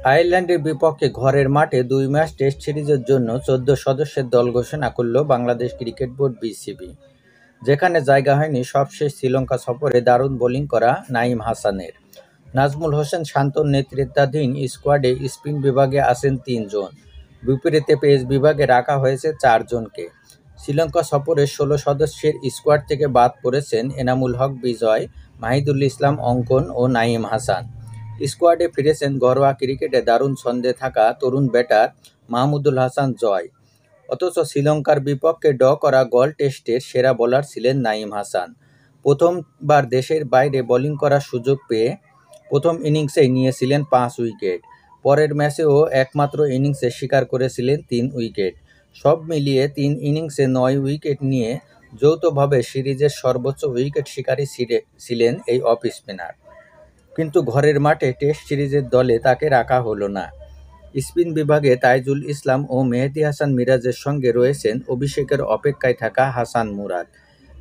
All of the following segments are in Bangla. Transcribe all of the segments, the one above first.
আয়ারল্যান্ডের বিপক্ষে ঘরের মাঠে ২ ম্যাচ টেস্ট সিরিজের জন্য ১৪ সদস্যের দল ঘোষণা করল বাংলাদেশ ক্রিকেট বোর্ড বিসিবি, যেখানে জায়গা হয়নি সবশেষ শ্রীলঙ্কা সফরে দারুণ বোলিং করা নাঈম হাসানের। নাজমুল হোসেন শান্তর নেতৃত্বাধীন স্কোয়াডে স্পিন বিভাগে আছেন ৩ জন, বিপরীতে পেস বিভাগে রাখা হয়েছে ৪ জনকে। শ্রীলঙ্কা সফরে ১৬ সদস্যের স্কোয়াড থেকে বাদ পড়েছেন এনামুল হক বিজয়, মাহিদুল ইসলাম অঙ্কন ও নাঈম হাসান। স্কোয়াডে ফিরেছেন ঘরোয়া ক্রিকেটে দারুণ ছন্দে থাকা তরুণ ব্যাটার মাহমুদুল হাসান জয়। অথচ শ্রীলঙ্কার বিপক্ষে করা গল টেস্টের সেরা বোলার ছিলেন নাঈম হাসান। প্রথমবার দেশের বাইরে বোলিং করার সুযোগ পেয়ে প্রথম ইনিংসেই নিয়েছিলেন ৫ উইকেট। পরের ম্যাচেও একমাত্র ইনিংসে শিকার করেছিলেন ৩ উইকেট। সব মিলিয়ে ৩ ইনিংসে ৯ উইকেট নিয়ে যৌথভাবে সিরিজের সর্বোচ্চ উইকেট শিকারী ছিলেন এই অফ স্পিনার। কিন্তু ঘরের মাঠে টেস্ট সিরিজের দলে তাকে রাখা হলো না। স্পিন বিভাগে তাইজুল ইসলাম ও মেহেদী হাসান মিরাজের সঙ্গে রয়েছেন অভিষেকের অপেক্ষায় থাকা হাসান মুরাদ।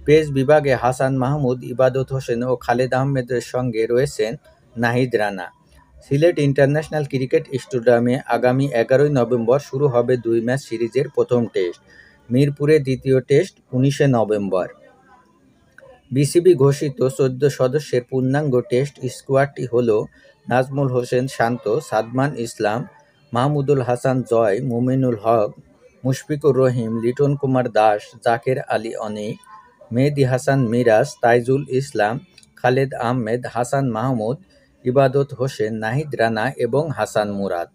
পেস বিভাগে হাসান মাহমুদ, ইবাদত হোসেন ও খালেদ আহমেদের সঙ্গে রয়েছেন নাহিদ রানা। সিলেট ইন্টারন্যাশনাল ক্রিকেট স্টেডিয়ামে আগামী ১১ই নভেম্বর শুরু হবে ২ ম্যাচ সিরিজের প্রথম টেস্ট। মিরপুরে দ্বিতীয় টেস্ট ১৯শে নভেম্বর। বিসিবি ঘোষিত ১৪ সদস্যের পূর্ণাঙ্গ টেস্ট স্কোয়াডটি হল: নাজমুল হোসেন শান্ত, সাদমান ইসলাম, মাহমুদুল হাসান জয়, মুমিনুল হক, মুশফিকুর রহিম, লিটন কুমার দাস, জাকের আলী অনিক, মেহেদী হাসান মিরাজ, তাইজুল ইসলাম, খালেদ আহমেদ, হাসান মাহমুদ, ইবাদত হোসেন, নাহিদ রানা এবং হাসান মুরাদ।